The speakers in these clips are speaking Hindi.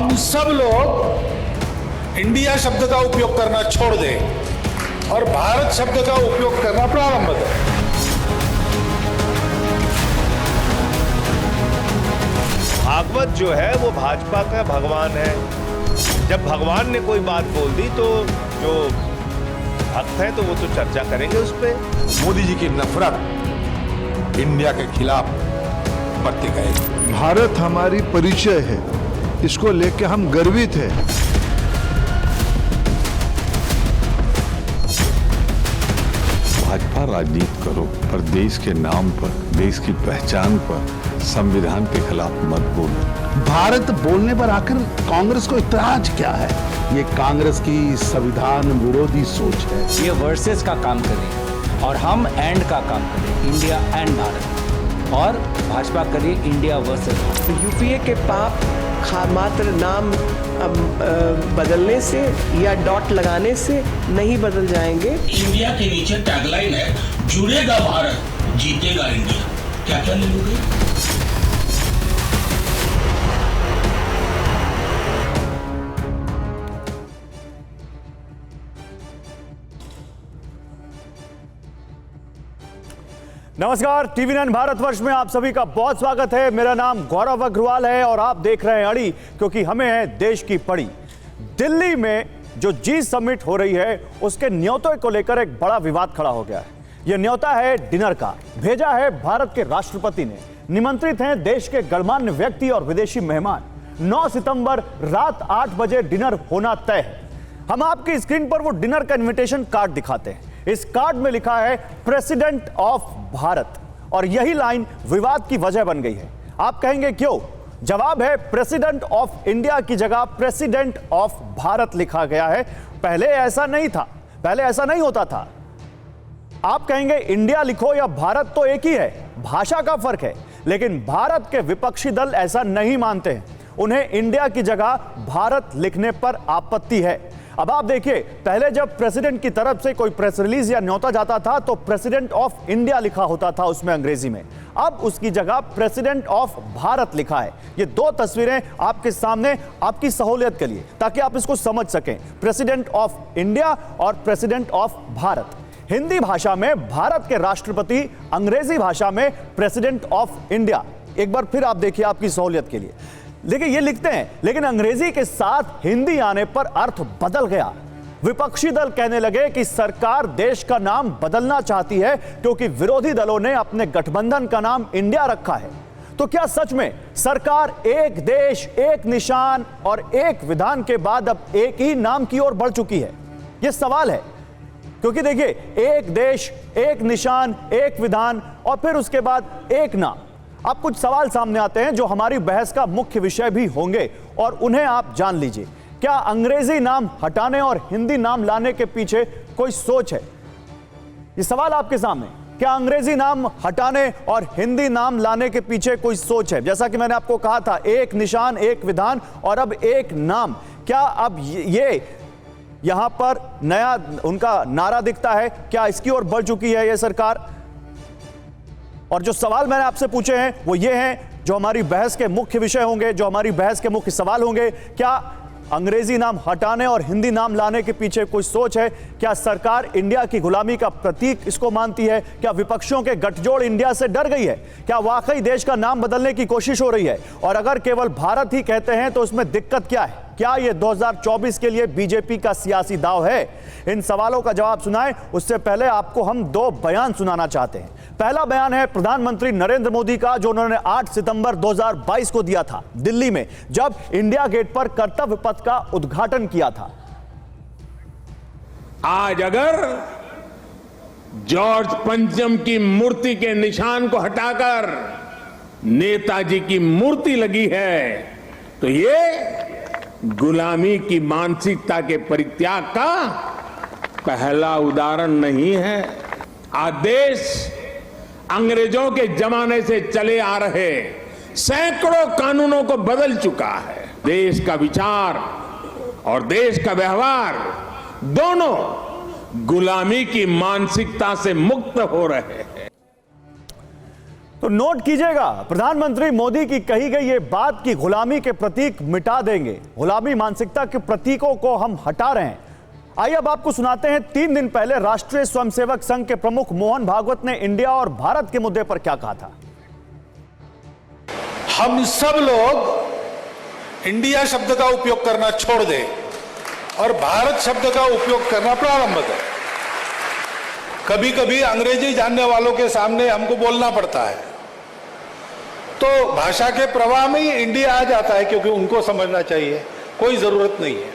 हम सब लोग इंडिया शब्द का उपयोग करना छोड़ दें और भारत शब्द का उपयोग करना प्रारंभ करें। भागवत जो है वो भाजपा का भगवान है। जब भगवान ने कोई बात बोल दी तो जो भक्त है तो वो तो चर्चा करेंगे उस पे। मोदी जी की नफरत इंडिया के खिलाफ बढ़ती गई। भारत हमारी परिचय है, इसको लेकर हम गर्वित हैं। भाजपा राजनीति करो पर देश के नाम पर, देश की पहचान पर संविधान के खिलाफ मत बोलो। भारत बोलने पर आखिर कांग्रेस को इतराज क्या है? ये कांग्रेस की संविधान विरोधी सोच है। ये वर्सेस का काम करें और हम एंड का काम करें, इंडिया एंड भारत, और भाजपा करे इंडिया वर्सेस। यूपीए के पाप मात्र नाम बदलने से या डॉट लगाने से नहीं बदल जाएंगे। इंडिया के नीचे टैगलाइन है, जुड़ेगा भारत जीतेगा इंडिया। क्या क्या ले लोगे? नमस्कार, टीवी 9 भारतवर्ष में आप सभी का बहुत स्वागत है। मेरा नाम गौरव अग्रवाल है और आप देख रहे हैं अड़ी, क्योंकि हमें है देश की पड़ी। दिल्ली में जो जी समिट हो रही है उसके न्योते को लेकर एक बड़ा विवाद खड़ा हो गया है। यह न्योता है डिनर का, भेजा है भारत के राष्ट्रपति ने। निमंत्रित हैं देश के गणमान्य व्यक्ति और विदेशी मेहमान। 9 सितंबर रात 8 बजे डिनर होना तय है। हम आपकी स्क्रीन पर वो डिनर का इन्विटेशन कार्ड दिखाते हैं। इस कार्ड में लिखा है प्रेसिडेंट ऑफ भारत, और यही लाइन विवाद की वजह बन गई है। आप कहेंगे क्यों? जवाब है प्रेसिडेंट ऑफ इंडिया की जगह प्रेसिडेंट ऑफ भारत लिखा गया है। पहले ऐसा नहीं था, पहले ऐसा नहीं होता था। आप कहेंगे इंडिया लिखो या भारत तो एक ही है, भाषा का फर्क है। लेकिन भारत के विपक्षी दल ऐसा नहीं मानते हैं। उन्हें इंडिया की जगह भारत लिखने पर आपत्ति है। अब आप देखिए, पहले जब प्रेसिडेंट की तरफ से कोई प्रेस रिलीज या न्योता जाता था तो प्रेसिडेंट ऑफ इंडिया लिखा होता था उसमें अंग्रेजी में। अब उसकी जगह प्रेसिडेंट ऑफ भारत लिखा है। ये दो तस्वीरें आपके सामने आपकी सहूलियत के लिए, ताकि आप इसको समझ सकें। प्रेसिडेंट ऑफ इंडिया और प्रेसिडेंट ऑफ भारत। हिंदी भाषा में भारत के राष्ट्रपति, अंग्रेजी भाषा में प्रेसिडेंट ऑफ इंडिया। एक बार फिर आप देखिए आपकी सहूलियत के लिए। देखिए ये लिखते हैं, लेकिन अंग्रेजी के साथ हिंदी आने पर अर्थ बदल गया। विपक्षी दल कहने लगे कि सरकार देश का नाम बदलना चाहती है क्योंकि विरोधी दलों ने अपने गठबंधन का नाम इंडिया रखा है। तो क्या सच में सरकार एक देश, एक निशान और एक विधान के बाद अब एक ही नाम की ओर बढ़ चुकी है? यह सवाल है, क्योंकि देखिए, एक देश, एक निशान, एक विधान और फिर उसके बाद एक नाम। अब कुछ सवाल सामने आते हैं जो हमारी बहस का मुख्य विषय भी होंगे, और उन्हें आप जान लीजिए। क्या अंग्रेजी नाम हटाने और हिंदी नाम लाने के पीछे कोई सोच है? ये सवाल आपके सामने। क्या अंग्रेजी नाम हटाने और हिंदी नाम लाने के पीछे कोई सोच है? जैसा कि मैंने आपको कहा था, एक निशान, एक विधान और अब एक नाम। क्या अब ये यहां पर नया उनका नारा दिखता है? क्या इसकी ओर बढ़ चुकी है यह सरकार? और जो सवाल मैंने आपसे पूछे हैं वो ये हैं जो हमारी बहस के मुख्य विषय होंगे, जो हमारी बहस के मुख्य सवाल होंगे। क्या अंग्रेजी नाम हटाने और हिंदी नाम लाने के पीछे कोई सोच है? क्या सरकार इंडिया की गुलामी का प्रतीक इसको मानती है? क्या विपक्षियों के गठजोड़ इंडिया से डर गई है? क्या वाकई देश का नाम बदलने की कोशिश हो रही है? और अगर केवल भारत ही कहते हैं तो उसमें दिक्कत क्या है? क्या यह 2024 के लिए बीजेपी का सियासी दांव है? इन सवालों का जवाब सुनाएं उससे पहले आपको हम 2 बयान सुनाना चाहते हैं। पहला बयान है प्रधानमंत्री नरेंद्र मोदी का, जो उन्होंने 8 सितंबर 2022 को दिया था दिल्ली में, जब इंडिया गेट पर कर्तव्य पथ का उद्घाटन किया था। आज अगर जॉर्ज पंचम की मूर्ति के निशान को हटाकर नेताजी की मूर्ति लगी है तो ये गुलामी की मानसिकता के परित्याग का पहला उदाहरण नहीं है। आज देश अंग्रेजों के जमाने से चले आ रहे सैकड़ों कानूनों को बदल चुका है। देश का विचार और देश का व्यवहार दोनों गुलामी की मानसिकता से मुक्त हो रहे हैं। तो नोट कीजिएगा, प्रधानमंत्री मोदी की कही गई ये बात कि गुलामी के प्रतीक मिटा देंगे, गुलामी मानसिकता के प्रतीकों को हम हटा रहे हैं। आइए अब आपको सुनाते हैं 3 दिन पहले राष्ट्रीय स्वयंसेवक संघ के प्रमुख मोहन भागवत ने इंडिया और भारत के मुद्दे पर क्या कहा था। हम सब लोग इंडिया शब्द का उपयोग करना छोड़ दें और भारत शब्द का उपयोग करना प्रारंभ करें। कभी कभी अंग्रेजी जानने वालों के सामने हमको बोलना पड़ता है, तो भाषा के प्रवाह में ही इंडिया आ जाता है, क्योंकि उनको समझना चाहिए, कोई जरूरत नहीं है।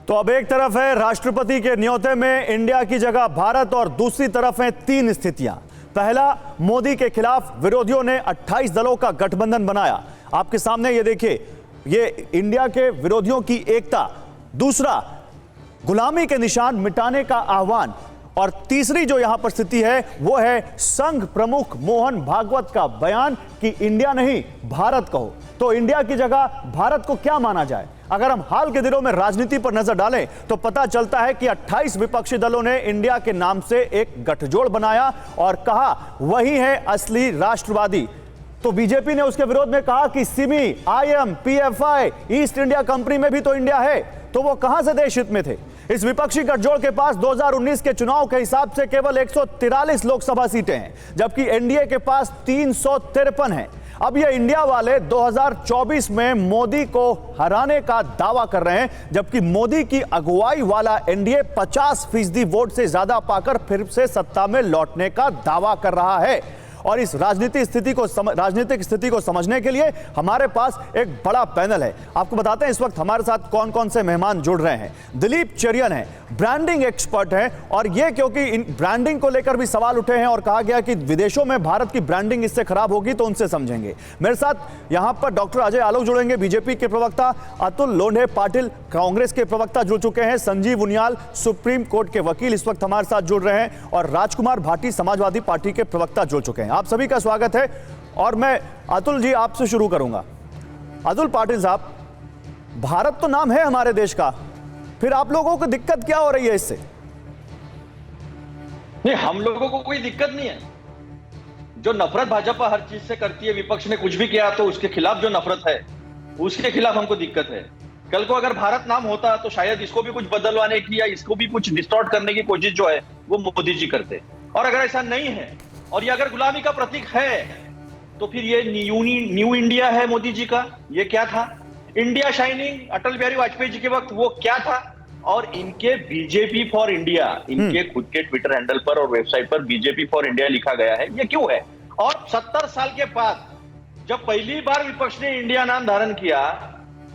तो अब एक तरफ है राष्ट्रपति के न्योते में इंडिया की जगह भारत और दूसरी तरफ है 3 स्थितियां। पहला, मोदी के खिलाफ विरोधियों ने 28 दलों का गठबंधन बनाया। आपके सामने ये देखिए, ये इंडिया के विरोधियों की एकता। दूसरा, गुलामी के निशान मिटाने का आह्वान। और तीसरी जो यहां पर स्थिति है वो है संघ प्रमुख मोहन भागवत का बयान कि इंडिया नहीं भारत कहो। तो इंडिया की जगह भारत को क्या माना जाए? अगर हम हाल के दिनों में राजनीति पर नजर डालें तो पता चलता है कि 28 विपक्षी दलों ने इंडिया के नाम से एक गठजोड़ बनाया और कहा वही है असली राष्ट्रवादी। तो बीजेपी ने उसके विरोध में कहा कि Simi, IM, PFI, east India company में भी तो इंडिया है, तो वो कहां से देश हित में थे? इस विपक्षी गठजोड़ के पास 2019 के चुनाव के हिसाब से केवल 143 लोकसभा सीटें हैं, जबकि एनडीए के पास 353 हैं। अब ये इंडिया वाले 2024 में मोदी को हराने का दावा कर रहे हैं, जबकि मोदी की अगुवाई वाला एनडीए 50% वोट से ज्यादा पाकर फिर से सत्ता में लौटने का दावा कर रहा है। और इस राजनीतिक स्थिति को समझने के लिए हमारे पास एक बड़ा पैनल है। आपको बताते हैं इस वक्त हमारे साथ कौन कौन से मेहमान जुड़ रहे हैं। दिलीप चरियन है, ब्रांडिंग एक्सपर्ट है, और ये क्योंकि इन ब्रांडिंग को लेकर भी सवाल उठे हैं और कहा गया कि विदेशों में भारत की ब्रांडिंग इससे खराब होगी, तो उनसे समझेंगे। मेरे साथ यहां पर डॉक्टर अजय आलोक जुड़ेंगे, बीजेपी के प्रवक्ता, अतुल लोंढे पाटिल कांग्रेस के प्रवक्ता जुड़ चुके हैं, संजीव उनियाल सुप्रीम कोर्ट के वकील इस वक्त हमारे साथ जुड़ रहे हैं, और राजकुमार भाटी समाजवादी पार्टी के प्रवक्ता जुड़ चुके हैं। आप सभी का स्वागत है। और मैं अतुल जी आपसे शुरू करूंगा। अतुल पाटिल साहब, भारत तो नाम है हमारे देश का, फिर आप लोगों को दिक्कत क्या हो रही है इससे? नहीं, हम लोगों को कोई दिक्कत नहीं है। जो नफरत भाजपा हर चीज से करती है, विपक्ष ने कुछ भी किया तो उसके खिलाफ जो नफरत है, उसके खिलाफ हमको दिक्कत है। कल को अगर भारत नाम होता तो शायद इसको भी कुछ बदलवाने की या इसको भी कुछ डिस्टॉर्ट करने की कोशिश जो है वो मोदी जी करते। और अगर ऐसा नहीं है और ये अगर गुलामी का प्रतीक है तो फिर ये न्यू इंडिया है मोदी जी का, ये क्या था? इंडिया शाइनिंग अटल बिहारी वाजपेयी जी के वक्त वो क्या था? और इनके बीजेपी फॉर इंडिया, इनके खुद के ट्विटर हैंडल पर और वेबसाइट पर बीजेपी फॉर इंडिया लिखा गया है, ये क्यों है? और 70 साल के बाद जब पहली बार विपक्ष ने इंडिया नाम धारण किया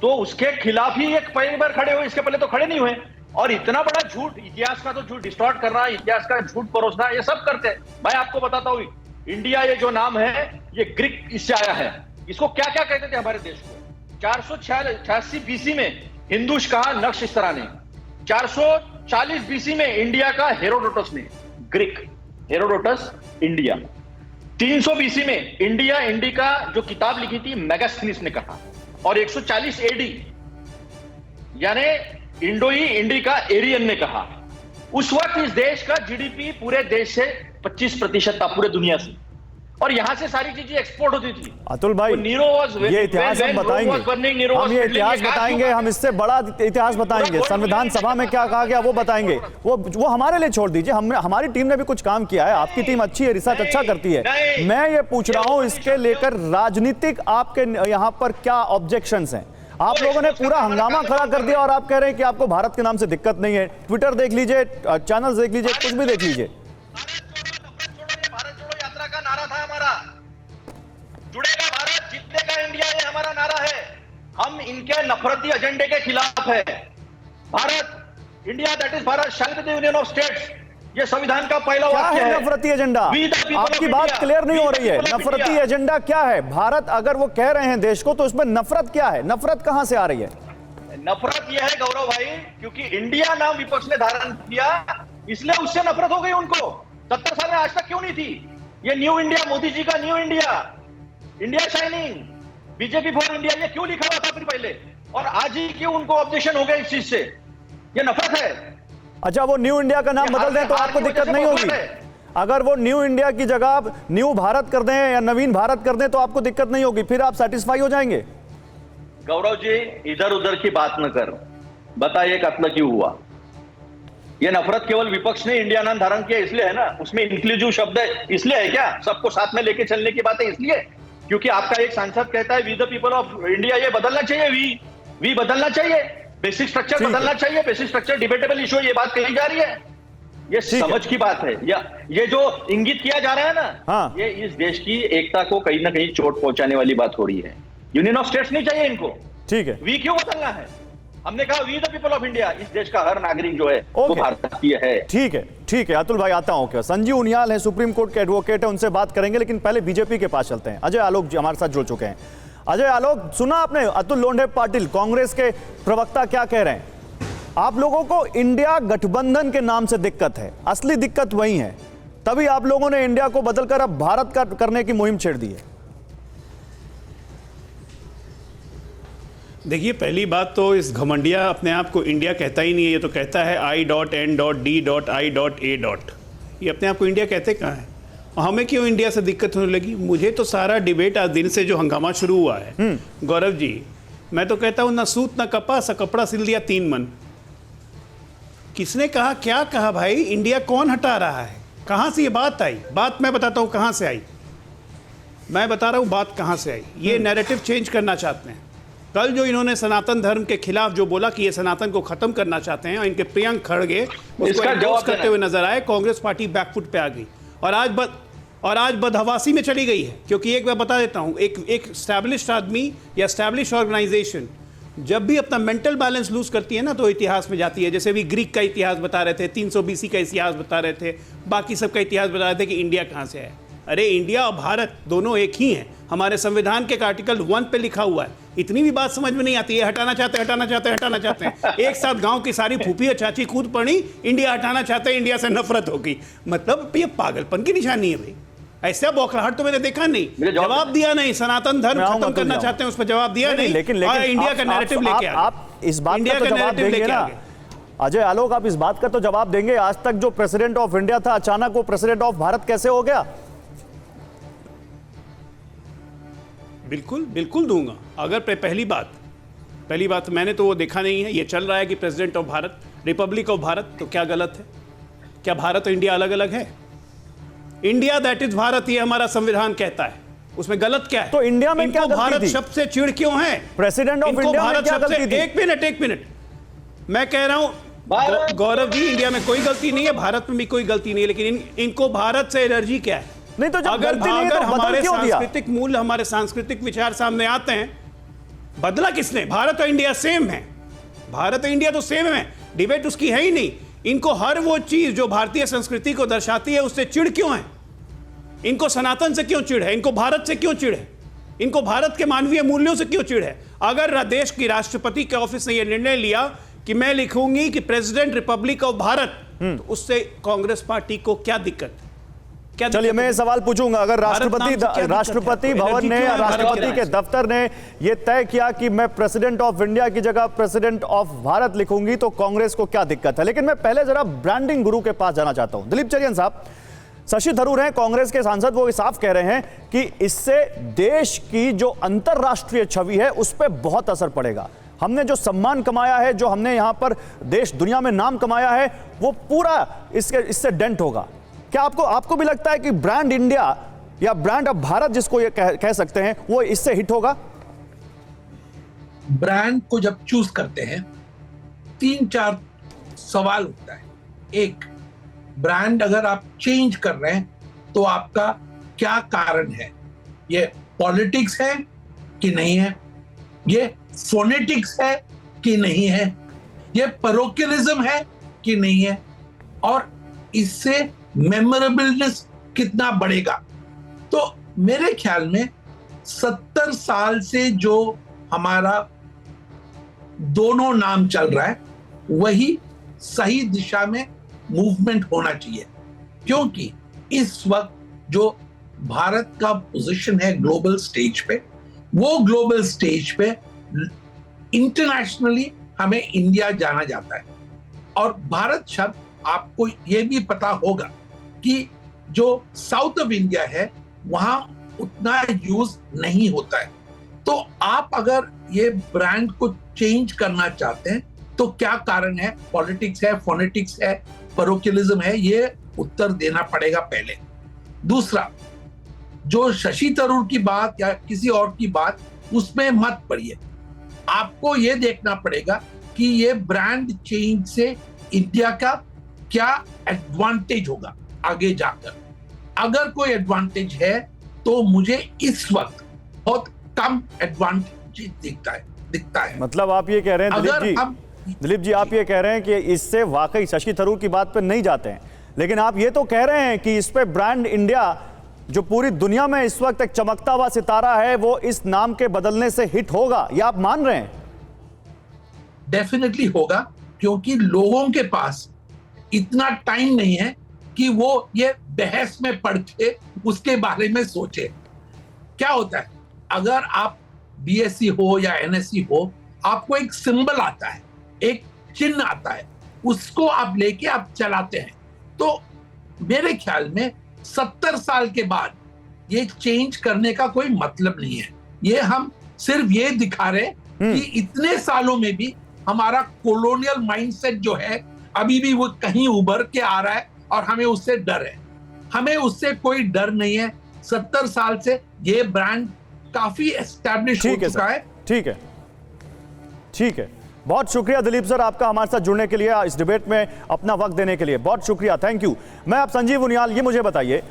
तो उसके खिलाफ ही एक पहली बार खड़े हुए, इसके पहले तो खड़े नहीं हुए। और इतना बड़ा झूठ, इतिहास का तो झूठ डिस्टॉर्ट करना, इतिहास का झूठ परोसना, ये सब करते हैं। मैं आपको बताता हूं, इंडिया ये जो नाम है ये ग्रीक इससे आया है। इसको क्या क्या कहते थे हमारे देश को? 486 बीसी में हिंदुश कहा नक्शस्तरा ने, 440 बीसी में इंडिया का हेरोडोटस ने, ग्रीक हेरोडोटस इंडिया। 300 बीसी में इंडिका जो किताब लिखी थी मेगास्थनीस ने कहा, और 140 एडी यानी इंडिका एरियन ने कहा। उस वक्त इस देश का जीडीपी पूरे देश से 25% था, पूरे दुनिया से, और यहां से सारी चीजें एक्सपोर्ट होती थी। अतुल भाई, ये इतिहास हम बताएंगे, हम ये इतिहास बताएंगे, हम इससे बड़ा इतिहास बताएंगे। संविधान सभा में क्या कहा गया वो बताएंगे, वो हमारे लिए छोड़ दीजिए। हमारी टीम ने भी कुछ काम किया है, आपकी टीम अच्छी है, रिसर्च अच्छा करती है। मैं ये पूछ रहा हूं इसके लेकर राजनीतिक आपके यहाँ पर क्या ऑब्जेक्शंस हैं? आप लोगों ने पूरा हंगामा खड़ा कर दिया और आप कह रहे हैं कि आपको भारत के नाम से दिक्कत नहीं है। ट्विटर देख लीजिए, चैनल देख लीजिए, कुछ भी देख लीजिए। भारत जोड़ो यात्रा का नारा था हमारा, जुड़ेगा भारत, जीतेगा इंडिया, ये हमारा नारा है। हम इनके नफरती एजेंडे के खिलाफ है। Bharat India, that is Bharat shall be the union of states, ये संविधान का पहला वाक्य है। नफरती एजेंडा, आपकी बात क्लियर नहीं हो रही है। नफरती एजेंडा क्या है? भारत अगर वो कह रहे हैं देश को, तो उसमें नफरत क्या है? नफरत कहां से आ रही है? नफरत यह है गौरव भाई, क्योंकि इंडिया नाम विपक्ष ने धारण किया, इसलिए उससे नफरत हो गई उनको। 70 साल में आज तक क्यों नहीं थी? ये न्यू इंडिया, मोदी जी का new India, India shining, BJP for India, ये क्यों लिखा हुआ था फिर पहले, और आज ही क्यों उनको ऑब्जेक्शन हो गया इस चीज से? ये नफरत है। अच्छा, वो न्यू इंडिया का नाम बदल दें तो आपको दिक्कत नहीं होगी? अगर वो न्यू इंडिया की जगह न्यू भारत कर दें या नवीन भारत कर दें तो आपको दिक्कत नहीं होगी, फिर आप सेटिस्फाई हो जाएंगे? गौरव जी, इधर उधर की बात न कर, बता ये कत्ल क्यों हुआ? ये नफरत केवल विपक्ष ने इंडिया नाम धारण किया इसलिए है ना? उसमें इंक्लूसिव शब्द है इसलिए है क्या? सबको साथ में लेके चलने की बात है इसलिए? क्योंकि आपका एक सांसद कहता है we the people of India, ये बदलना चाहिए, वी बदलना चाहिए, बेसिक स्ट्रक्चर बदलना चाहिए, बेसिक स्ट्रक्चर डिबेटेबल इशू है, ये बात कही जा रही है। ये समझ की बात है, या ये जो इंगित किया जा रहा है ना, हाँ। ये इस देश की एकता को कहीं ना कहीं चोट पहुंचाने वाली बात हो रही है। यूनियन ऑफ स्टेट्स नहीं चाहिए इनको, ठीक है। वी क्यों बदलना है? हमने कहा we the people of India, इस देश का हर नागरिक जो है वो भारतीय है। ठीक है, ठीक है अतुल भाई, आता हूं। क्या संजीव उनियाल है, सुप्रीम कोर्ट के एडवोकेट है, उनसे बात करेंगे, लेकिन पहले बीजेपी के पास चलते हैं। अजय आलोक जी हमारे साथ जुड़ चुके हैं। अजय आलोक, सुना आपने अतुल लोंढे पाटिल कांग्रेस के प्रवक्ता क्या कह रहे हैं? आप लोगों को इंडिया गठबंधन के नाम से दिक्कत है, असली दिक्कत वही है, तभी आप लोगों ने इंडिया को बदलकर अब भारत का करने की मुहिम छेड़ दी है। देखिए, पहली बात तो इस घमंडिया अपने आप को इंडिया कहता ही नहीं है, ये तो कहता है I.N.D.I.A. ये अपने आप को इंडिया कहते कहाँ है? हमें क्यों इंडिया से दिक्कत होने लगी? मुझे तो सारा डिबेट आज दिन से जो हंगामा शुरू हुआ है गौरव जी, मैं तो कहता हूँ ना सूत ना कपास, कपड़ा सिल दिया 3 मन। किसने कहा, क्या कहा भाई? इंडिया कौन हटा रहा है? कहाँ से ये बात आई? बात मैं बताता हूँ कहाँ से आई, मैं बता रहा हूँ बात कहाँ से आई। ये नैरेटिव चेंज करना चाहते हैं। कल जो इन्होंने सनातन धर्म के खिलाफ जो बोला कि ये सनातन को खत्म करना चाहते हैं, और इनके प्रियंक खड़गे उसको एंडोर्स करते हुए नजर आए, कांग्रेस पार्टी बैकफुट पे आ गई और आज बदहवासी में चली गई है। क्योंकि एक बार बता देता हूं, एक स्टैब्लिश्ड आदमी या स्टैब्लिश्ड ऑर्गेनाइजेशन जब भी अपना मेंटल बैलेंस लूज करती है ना, तो इतिहास में जाती है। जैसे भी ग्रीक का इतिहास बता रहे थे, 300 BC का इतिहास बता रहे थे, बाकी सबका इतिहास बता रहे थे कि इंडिया कहाँ से है। अरे इंडिया और भारत दोनों एक ही हैं, हमारे संविधान के आर्टिकल 1 पे लिखा हुआ है। इतनी भी बात समझ में नहीं आती है, हटाना चाहते हैं। एक साथ गांव की सारी फूफी और चाची कूद पड़ी, इंडिया हटाना चाहते हैं, इंडिया से नफरत होगी। मतलब ये पागलपन की निशानी है भाई। ऐसा बौखलाहट तो मैंने देखा नहीं। जवाब दिया नहीं, सनातन धर्म खत्म करना चाहते हैं, उस पर जवाब दिया नहीं। लेकिन इंडिया का नैरेटिव लेके आप इस बात का तो जवाब देंगे ना अजय आलोक, आप इस बात का तो जवाब देंगे, आज तक जो प्रेसिडेंट ऑफ इंडिया था अचानक वो प्रेसिडेंट ऑफ भारत कैसे हो गया? बिल्कुल दूंगा। अगर पहली बात मैंने तो वो देखा नहीं है। ये चल रहा है कि president of Bharat, Republic of Bharat, तो क्या गलत है? क्या भारत और इंडिया अलग अलग है? इंडिया दैट इज भारत, ये हमारा संविधान कहता है, उसमें गलत क्या है? तो इंडिया में क्या भारत शब्द से चिढ़ क्यों है? प्रेसिडेंट ऑफ इंडिया में क्या गलती थी? एक मिनट मैं कह रहा हूं गौरव जी, इंडिया में कोई गलती नहीं है, भारत में भी कोई गलती नहीं है, लेकिन इनको भारत से एलर्जी क्या है? नहीं तो अगर हमारे सांस्कृतिक मूल्य, हमारे सांस्कृतिक विचार सामने आते हैं, बदला किसने? भारत और इंडिया सेम है, भारत और इंडिया तो सेम है, डिबेट उसकी है ही नहीं। इनको हर वो चीज जो भारतीय संस्कृति को दर्शाती है उससे चिढ़ क्यों है? इनको सनातन से क्यों चिढ़ है? इनको भारत से क्यों चिढ़ है? इनको भारत के मानवीय मूल्यों से क्यों चिढ़ है? अगर देश की राष्ट्रपति के ऑफिस ने यह निर्णय लिया कि मैं लिखूंगी कि प्रेसिडेंट रिपब्लिक ऑफ भारत, तो उससे कांग्रेस पार्टी को क्या दिक्कत? चलिए मैं सवाल पूछूंगा, अगर राष्ट्रपति भवन ने, राष्ट्रपति के दफ्तर ने यह तय किया कि मैं प्रेसिडेंट ऑफ इंडिया की जगह प्रेसिडेंट ऑफ भारत लिखूंगी, तो कांग्रेस को क्या दिक्कत है? लेकिन मैं पहले जरा ब्रांडिंग गुरु के पास जाना चाहता हूं। दिलीप चरियन साहब, शशि थरूर हैं कांग्रेस के सांसद, वो साफ कह रहे हैं कि इससे देश की जो अंतरराष्ट्रीय छवि है उस पर बहुत असर पड़ेगा। हमने जो सम्मान कमाया है, जो हमने यहां पर देश दुनिया में नाम कमाया है, वो पूरा इससे डेंट होगा। क्या आपको भी लगता है कि ब्रांड इंडिया या ब्रांड ऑफ भारत जिसको ये कह सकते हैं, वो इससे हिट होगा? ब्रांड को जब चूज करते हैं 3-4 सवाल होता है। एक, ब्रांड अगर आप चेंज कर रहे हैं तो आपका क्या कारण है? ये पॉलिटिक्स है कि नहीं है? ये फोनेटिक्स है कि नहीं है? ये पैरोकियलिज्म है कि नहीं है? और इससे मेमोरेबलनेस कितना बढ़ेगा? तो मेरे ख्याल में 70 साल से जो हमारा दोनों नाम चल रहा है वही सही दिशा में मूवमेंट होना चाहिए, क्योंकि इस वक्त जो भारत का पोजीशन है ग्लोबल स्टेज पे, वो ग्लोबल स्टेज पे इंटरनेशनली हमें इंडिया जाना जाता है। और भारत शब्द आपको यह भी पता होगा कि जो साउथ ऑफ इंडिया है वहां उतना यूज नहीं होता है। तो आप अगर ये ब्रांड को चेंज करना चाहते हैं तो क्या कारण है? पॉलिटिक्स है, फोनेटिक्स है, पैरोकियलिज्म है, ये उत्तर देना पड़ेगा पहले। दूसरा, जो शशि थरूर की बात या किसी और की बात उसमें मत पड़िए। आपको ये देखना पड़ेगा कि ये ब्रांड चेंज से इंडिया का क्या एडवांटेज होगा आगे जाकर। अगर कोई एडवांटेज है तो मुझे इस वक्त बहुत कम एडवांटेज दिखता है। मतलब आप ये कह रहे हैं दिलीप जी, आप ये कह रहे हैं कि इससे वाकई शशि थरूर की बात पर नहीं जाते हैं, लेकिन आप ये तो कह रहे हैं कि इस पे ब्रांड इंडिया जो पूरी दुनिया में इस वक्त एक चमकता हुआ सितारा है वो इस नाम के बदलने से हिट होगा, ये आप मान रहे हैं? डेफिनेटली होगा, क्योंकि लोगों के पास इतना टाइम नहीं है कि वो ये बहस में पढ़ के उसके बारे में सोचे। क्या होता है, अगर आप बीएससी हो या एनएससी हो, आपको एक सिंबल आता है, एक चिन्ह आता है, उसको आप लेके आप चलाते हैं। तो मेरे ख्याल में 70 साल के बाद ये चेंज करने का कोई मतलब नहीं है। ये हम सिर्फ ये दिखा रहे कि इतने सालों में भी हमारा कॉलोनियल माइंडसेट जो है अभी भी वो कहीं उभर के आ रहा है और हमें उससे डर है। हमें उससे कोई डर नहीं है। 70 साल से ये ब्रांड काफी एस्टैब्लिश हो चुका है। ठीक है, ठीक है। बहुत शुक्रिया दिलीप सर आपका हमारे साथ जुड़ने के लिए, इस डिबेट में अपना वक्त देने के लिए बहुत शुक्रिया, थैंक यू। मैं अब संजीव उनियाल, ये मुझे बताइए,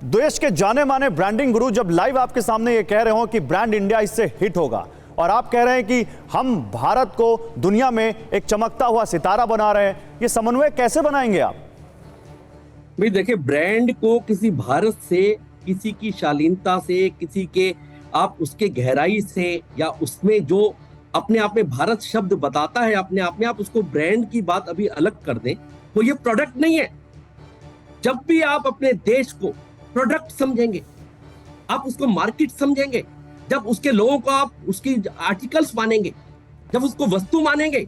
देश के जाने माने ब्रांडिंग गुरु जब लाइव आपके सामने ये कह रहे हो कि ब्रांड इंडिया इससे हिट होगा और आप कह रहे हैं कि हम भारत को दुनिया में एक चमकता हुआ सितारा बना रहे हैं, ये समन्वय कैसे बनाएंगे आप? भाई देखिए, ब्रांड को किसी भारत से, किसी की शालीनता से, किसी के आप उसके गहराई से या उसमें जो अपने आप में भारत शब्द बताता है अपने आप में, आप उसको ब्रांड की बात अभी अलग कर दें तो ये प्रोडक्ट नहीं है। जब भी आप अपने देश को प्रोडक्ट समझेंगे, आप उसको मार्केट समझेंगे, जब उसके लोगों को आप उसकी आर्टिकल्स मानेंगे, जब उसको वस्तु मानेंगे,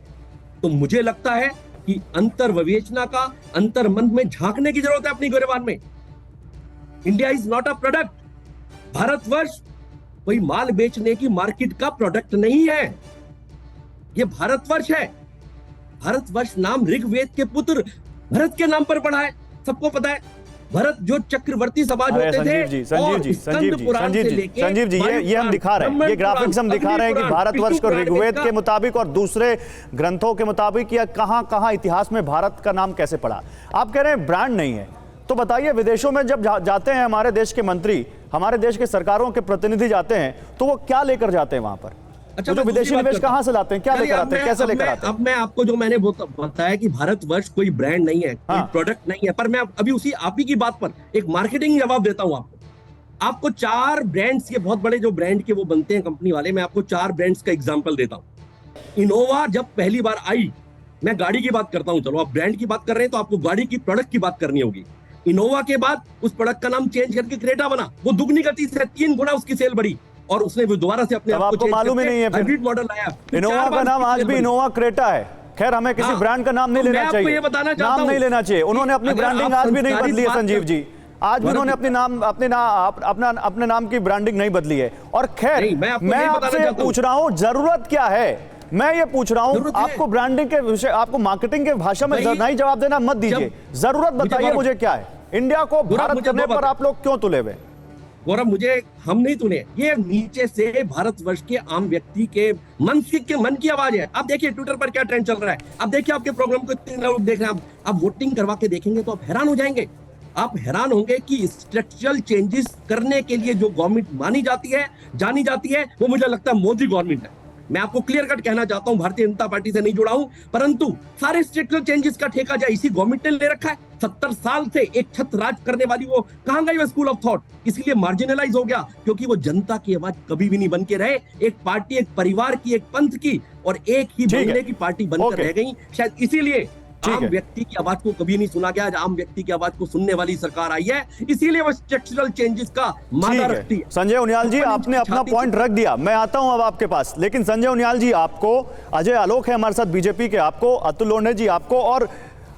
तो मुझे लगता है कि अंतर विवेचना का, अंतर मन में झांकने की जरूरत है अपनी गिरबान में। India is not a product. Bharatvarsh कोई माल बेचने की मार्केट का प्रोडक्ट नहीं है, ये भारतवर्ष है। भारतवर्ष नाम ऋग्वेद के पुत्र भरत के नाम पर पड़ा है, सबको पता है। भरत जो चक्रवर्ती समाज होते थे, संजीव जी ये हम दिखा रहे हैं, ये ग्राफिक्स हम दिखा रहे हैं कि भारतवर्ष को ऋग्वेद के मुताबिक और दूसरे ग्रंथों के मुताबिक या कहां इतिहास में भारत का नाम कैसे पड़ा। आप कह रहे हैं ब्रांड नहीं है, तो बताइए विदेशों में जब जाते हैं हमारे देश के मंत्री, हमारे देश के सरकारों के प्रतिनिधि जाते हैं तो वो क्या लेकर जाते हैं वहां पर? अच्छा, जो विदेशी निवेश कहां से लाते हैं, क्या लेकर आते हैं, कैसे लेकर आते हैं? अब मैं आपको जो मैंने बताया कि भारतवर्ष कोई ब्रांड नहीं है, कोई प्रोडक्ट नहीं है, पर मैं अभी उसी आप ही की बात पर एक मार्केटिंग जवाब देता हूं आपको 4 ब्रांड्स, ये बहुत बड़े जो ब्रांड के वो बनते हैं कंपनी वाले, मैं आपको 4 ब्रांड्स का एग्जांपल देता हूं। इनोवा जब पहली बार आई, मैं गाड़ी की बात करता हूं, चलो आप ब्रांड की बात कर रहे हैं तो आपको गाड़ी की प्रोडक्ट की बात करनी होगी। इनोवा के बाद उस प्रोडक्ट का नाम चेंज करके क्रेटा बना, वो दुगनी गति से 3 गुना उसकी सेल बढ़ी और उसने वो दोबारा से अपने आपको मालूम ही नहीं है, हाइब्रिड मॉडल लाया। इनोवा का नाम आज भी इनोवा क्रेटा है। खैर, हमें किसी ब्रांड का नाम नहीं लेना चाहिए, नाम नहीं लेना चाहिए। उन्होंने अपनी ब्रांडिंग आज भी नहीं बदली है संजीव जी, आज भी उन्होंने अपने नाम की ब्रांडिंग नहीं बदली है। और खैर, मैं आपसे पूछ रहा हूं जरूरत क्या है, मैं ये पूछ रहा हूं आपको ब्रांडिंग के विषय, आपको मार्केटिंग के भाषा में नहीं जवाब देना मत दीजिए, जरूरत बताइए मुझे क्या है। इंडिया को भारत करने पर आप लोग क्यों तुले हुए? गौरव, मुझे हम नहीं तुले, ये नीचे से भारतवर्ष के आम व्यक्ति के मन की आवाज है। आप देखिए ट्विटर पर क्या ट्रेंड चल रहा है, आप देखिए आपके प्रोग्राम को इतने लोग देख रहे हैं, आप वोटिंग करवा के देखेंगे तो आप हैरान हो जाएंगे। आप हैरान होंगे कि स्ट्रक्चरल चेंजेस करने के लिए जो गवर्नमेंट मानी जाती है, जानी जाती है, वो मुझे लगता है मोदी गवर्नमेंट है। मैं आपको क्लियर कट कहना चाहता हूं, भारतीय जनता पार्टी से नहीं जुड़ा हूं, परंतु सारे स्ट्रक्चरल चेंजेस का ठेका जो इसी गवर्नमेंट ने ले रखा है। 70 साल से एक छत राज करने वाली वो कहां गई वो स्कूल ऑफ थॉट? इसलिए मार्जिनलाइज हो गया, क्योंकि वो जनता की आवाज कभी भी नहीं बन के रहे। एक पार्टी, एक परिवार की, एक पंथ की और एक ही बंगले की पार्टी बनकर रह गई। शायद इसीलिए आम व्यक्ति की आवाज को कभी नहीं सुना गया। आज आम व्यक्ति की आवाज को सुनने वाली सरकार आई है, इसीलिए वो स्ट्रक्चरल चेंजेस का मादा रखती है। संजय उनियाल जी, आपने अपना पॉइंट रख दिया, मैं आता हूं अब आपके पास। लेकिन संजय उनियाल जी, आपको, अजय आलोक है हमारे साथ बीजेपी के, आपको, अतुल लोंढे जी आपको और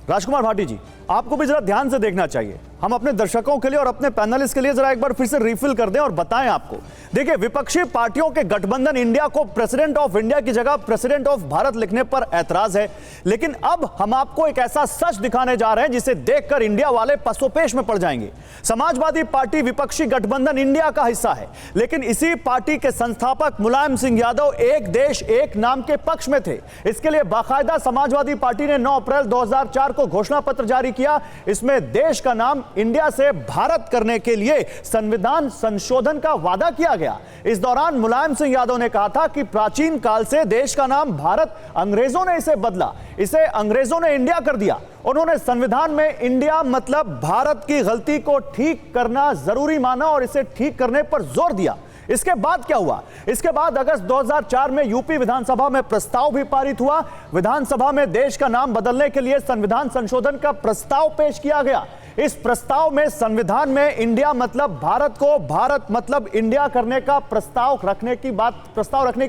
राजकुमार भाटी जी आपको भी जरा ध्यान से देखना चाहिए। हम अपने दर्शकों के लिए और अपने पैनलिस्ट के लिए जरा एक बार फिर से रिफिल कर दें और बताएं आपको। देखिए, विपक्षी पार्टियों के गठबंधन इंडिया को प्रेसिडेंट ऑफ इंडिया की जगह प्रेसिडेंट ऑफ भारत लिखने पर ऐतराज है, लेकिन अब हम आपको एक ऐसा सच दिखाने जा रहे हैं जिसे देखकर इंडिया वाले पसोपेश में पड़ जाएंगे। समाजवादी पार्टी विपक्षी गठबंधन इंडिया का हिस्सा है, लेकिन इसी पार्टी के संस्थापक मुलायम सिंह यादव एक देश एक नाम के पक्ष में थे। इसके लिए बाकायदा समाजवादी पार्टी ने 9 अप्रैल 2004 को घोषणा पत्र जारी किया। इसमें देश का नाम इंडिया से भारत करने के लिए संविधान संशोधन का वादा किया गया। इस दौरान मुलायम सिंह यादव ने कहा था कि प्राचीन काल से देश का नाम भारत, अंग्रेजों ने इसे बदला, इसे अंग्रेजों ने इंडिया कर दिया। उन्होंने संविधान में इंडिया मतलब भारत की गलती को ठीक करना जरूरी माना और इसे ठीक करने पर जोर दिया। इसके बाद क्या हुआ? इसके बाद अगस्त 2004 में यूपी विधानसभा में प्रस्ताव भी पारित हुआ। विधानसभा में देश का नाम बदलने के लिए संविधान संशोधन का प्रस्ताव पेश किया गया। इस प्रस्ताव में संविधान में इंडिया मतलब भारत को भारत मतलब इंडिया करने का प्रस्ताव रखने की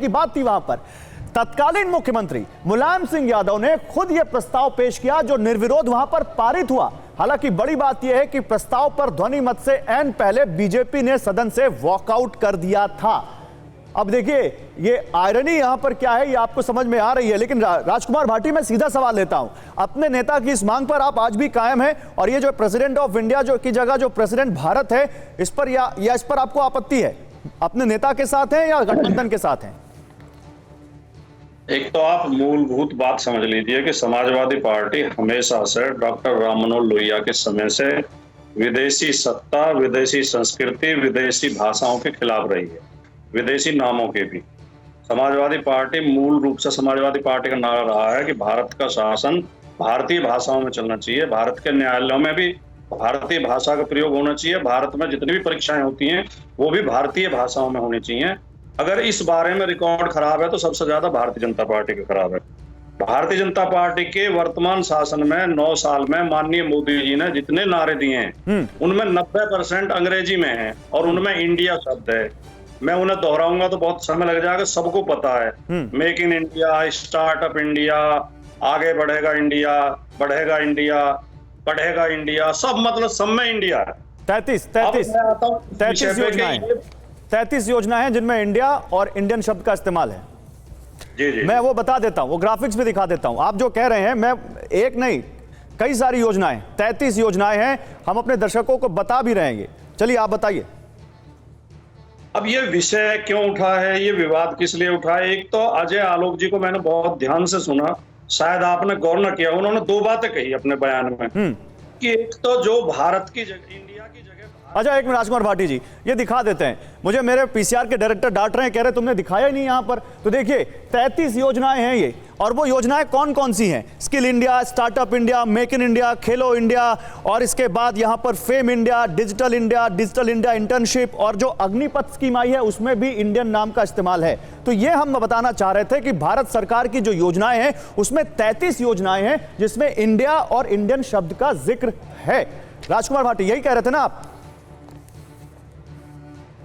बात थी। वहां पर तत्कालीन मुख्यमंत्री मुलायम सिंह यादव ने खुद यह प्रस्ताव पेश किया, जो निर्विरोध वहां पर पारित हुआ। हालांकि बड़ी बात यह है कि प्रस्ताव पर ध्वनि मत से ऐन पहले बीजेपी ने सदन से वॉकआउट कर दिया था। अब देखिए, ये आयरनी यहां पर क्या है, ये आपको समझ में आ रही है। लेकिन राजकुमार भाटी, मैं सीधा सवाल लेता हूं, अपने नेता की इस मांग पर आप आज भी कायम है, और ये जो प्रेसिडेंट ऑफ इंडिया जो की जगह जो प्रेसिडेंट भारत है, इस पर या इस पर आपको आपत्ति है? अपने नेता के साथ है या गठबंधन के साथ है? एक तो आप मूलभूत बात समझ लीजिए कि समाजवादी पार्टी हमेशा से डॉक्टर राम मनोहर लोहिया के समय से विदेशी सत्ता, विदेशी संस्कृति, विदेशी भाषाओं के खिलाफ रही है, विदेशी नामों के भी। समाजवादी पार्टी मूल रूप से समाजवादी पार्टी का नारा रहा है कि भारत का शासन भारतीय भाषाओं में चलना चाहिए, भारत के न्यायालयों में भी भारतीय भाषा का प्रयोग होना चाहिए, भारत में जितनी भी परीक्षाएं होती हैं वो भी भारतीय भाषाओं में होनी चाहिए। अगर इस बारे में रिकॉर्ड खराब है तो सबसे ज्यादा भारतीय जनता पार्टी का खराब है। भारतीय जनता पार्टी के वर्तमान शासन में 9 साल में माननीय मोदी जी ने जितने नारे दिए हैं उनमें 90% अंग्रेजी में है और उनमें इंडिया शब्द है। मैं उन्हें दोहराऊंगा तो बहुत समय लग जाएगा, सबको पता है। Make in India, startup India, आगे बढ़ेगा इंडिया, बढ़ेगा इंडिया, पढ़ेगा इंडिया, सब मतलब सब में इंडिया है। 33 योजनाएं जिनमें इंडिया और इंडियन शब्द का इस्तेमाल है। जी। मैं वो बता देता हूं, वो ग्राफिक्स भी दिखा देता हूं। आप जो कह रहे हैं, मैं एक नहीं कई सारी योजनाएं, 33 योजनाएं हैं, हम अपने दर्शकों को बता भी रहेंगे। चलिए आप बताइए। अब ये विषय क्यों उठा है, ये विवाद किस लिए उठा है? एक तो अजय आलोक जी को मैंने बहुत ध्यान से सुना, शायद आपने गौर न किया, उन्होंने 2 बातें कही अपने बयान में कि एक तो जो भारत की जगह इंडिया की जगह। अच्छा, एक मिनट राजकुमार भाटी जी, ये दिखा देते हैं। मुझे मेरे पीसीआर के डायरेक्टर डांट रहे हैं, कह रहे तुमने दिखाया ही नहीं यहां पर। तो देखिए 33 योजनाएं हैं ये, और वो योजनाएं कौन कौन सी हैं? Skill India, startup India, make in India, Khelo India, और इसके बाद यहां पर fame India, digital India internship, और जो अग्निपथ स्कीम आई है उसमें भी इंडियन नाम का इस्तेमाल है। तो ये हम बताना चाह रहे थे कि भारत सरकार की जो योजनाएं हैं उसमें 33 योजनाएं हैं जिसमें इंडिया और इंडियन शब्द का जिक्र है। राजकुमार भाटी, यही कह रहे थे ना आप?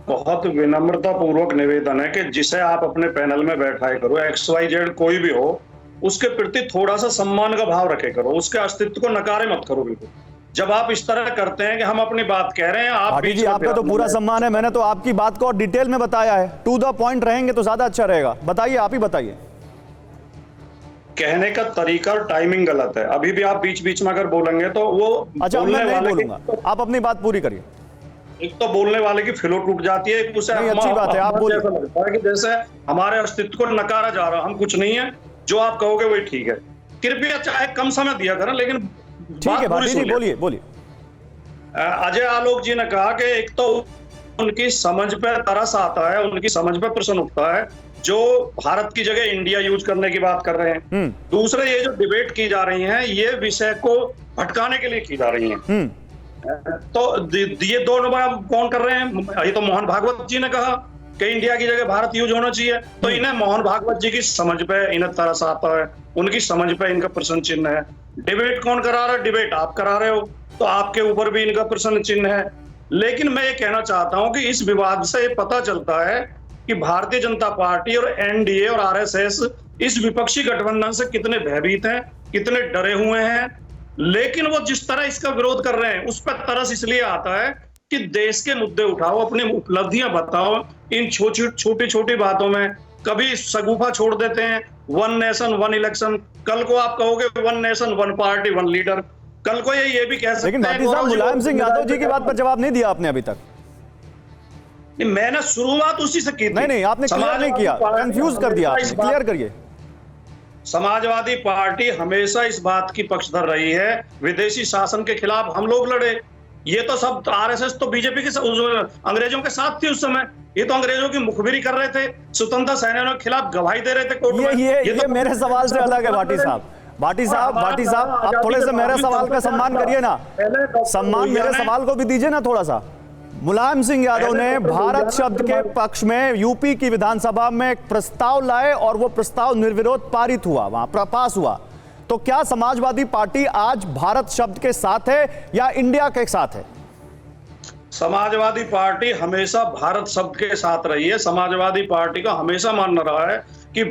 बहुत विनम्रता पूर्वक निवेदन है कि जिसे आप अपने पैनल में बैठाए करो, XYZ कोई भी हो, उसके प्रति थोड़ा सा सम्मान का भाव रखे करो, उसके अस्तित्व को नकारे मत करो। बिल्कुल जब आप इस तरह करते हैं कि हम अपनी बात कह रहे हैं, आप जी आपका तो पूरा सम्मान है, मैंने तो आपकी बात को और डिटेल में बताया है। टू द पॉइंट रहेंगे तो ज्यादा अच्छा रहेगा। बताइए, आप ही बताइए। कहने का तरीका और टाइमिंग गलत है। अभी भी आप बीच बीच में अगर बोलेंगे तो वो अच्छा, मैं नहीं बोलूंगा, आप अपनी बात पूरी करिए। एक तो बोलने वाले की फ्लो टूट जाती है, एक उसे अच्छी बात है, आप बोलिए। लगता है कि जैसे हमारे अस्तित्व को नकारा जा रहा, हम कुछ नहीं है, जो आप कहोगे वही ठीक है। कृपया चाहे कम समय दिया करें, लेकिन ठीक है भाटी जी, बोलिए। अजय आलोक जी ने कहा कि एक तो उनकी समझ पे तरस आता है, उनकी समझ पे प्रश्न उठता है जो भारत की जगह इंडिया यूज करने की बात कर रहे हैं। दूसरे, ये जो डिबेट की जा रही है ये विषय को भटकाने के लिए की जा रही है। तो ये 2 नंबर कौन कर रहे हैं? ये तो मोहन भागवत जी ने कहा कि इंडिया की जगह भारत यूज होना चाहिए, तो इन्हें मोहन भागवत जी की समझ पे इन्हें तरस आता है, उनकी समझ पे इनका प्रश्न चिन्ह है। डिबेट कौन करा रहा है? डिबेट आप करा रहे हो, तो आपके ऊपर भी इनका प्रश्न चिन्ह है। लेकिन मैं ये कहना चाहता हूं कि इस विवाद से पता चलता है कि भारतीय जनता पार्टी और NDA और RSS इस विपक्षी गठबंधन से कितने भयभीत हैं, कितने डरे हुए हैं। लेकिन वो जिस तरह इसका विरोध कर रहे हैं उस पर तरस इसलिए आता है कि देश के मुद्दे उठाओ, अपनी उपलब्धियां बताओ। इन छोटी छोटी बातों में कभी सगुफा छोड़ देते हैं, वन नेशन वन इलेक्शन। कल को आप कहोगे one nation one party one leader, कल को ये भी कह सकते हैं। लेकिन भाटी साहब, मुलायम सिंह यादव जी की बात पर जवाब नहीं दिया आपने अभी तक। नहीं, मैंने शुरुआत उसी से की थी। नहीं, आपने क्लियर नहीं किया, कंफ्यूज कर दिया आपने, क्लियर करिए। समाजवादी पार्टी हमेशा इस बात की पक्षधर रही है, विदेशी शासन के खिलाफ हम लोग लड़े। ये तो सब आरएसएस तो बीजेपी के अंग्रेजों के साथ थी उस समय, ये तो अंग्रेजों की मुखबिरी कर रहे थे, स्वतंत्रता सेनानियों के खिलाफ गवाही दे रहे थे कोर्ट में। ये तो मेरे सवाल से अलग है भाटी साहब। भाटी साहब, आप थोड़े से मेरे सवाल का सम्मान करिए ना, सम्मान मेरे सवाल को भी दीजिए ना थोड़ा सा। मुलायम सिंह यादव ने भारत शब्द के पक्ष में यूपी की विधानसभा में एक प्रस्ताव लाए और वो प्रस्ताव निर्विरोध पारित हुआ, वहां पास हुआ। तो क्या समाजवादी पार्टी आज भारत शब्द के साथ है या इंडिया के साथ है? समाजवादी पार्टी हमेशा भारत शब्द के साथ रही है। समाजवादी पार्टी का हमेशा मानना रहा है कि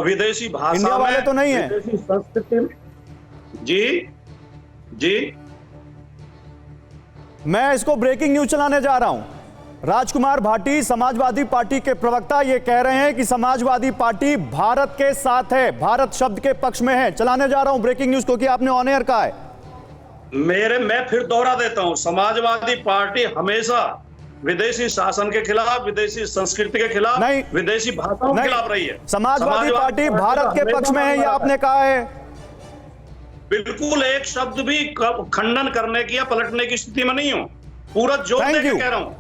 विदेशी भाषा इंडिया वाले तो नहीं है। विदेशी संस्कृति। जी जी, मैं इसको ब्रेकिंग न्यूज चलाने जा रहा हूं। राजकुमार भाटी, समाजवादी पार्टी के प्रवक्ता, ये कह रहे हैं कि समाजवादी पार्टी भारत के साथ है, भारत शब्द के पक्ष में है। चलाने जा रहा हूं ब्रेकिंग न्यूज, क्योंकि आपने ऑन एयर कहा है। मैं फिर दोहरा देता हूं, समाजवादी पार्टी हमेशा विदेशी शासन के खिलाफ, विदेशी संस्कृति के खिलाफ, विदेशी भाषाओं के खिलाफ रही है। समाजवादी पार्टी भारत के पक्ष में है, यह आपने कहा है। बिल्कुल, एक शब्द भी खंडन करने की या पलटने की स्थिति में नहीं हूं। पूरा जोर देकर कह रहा हूं,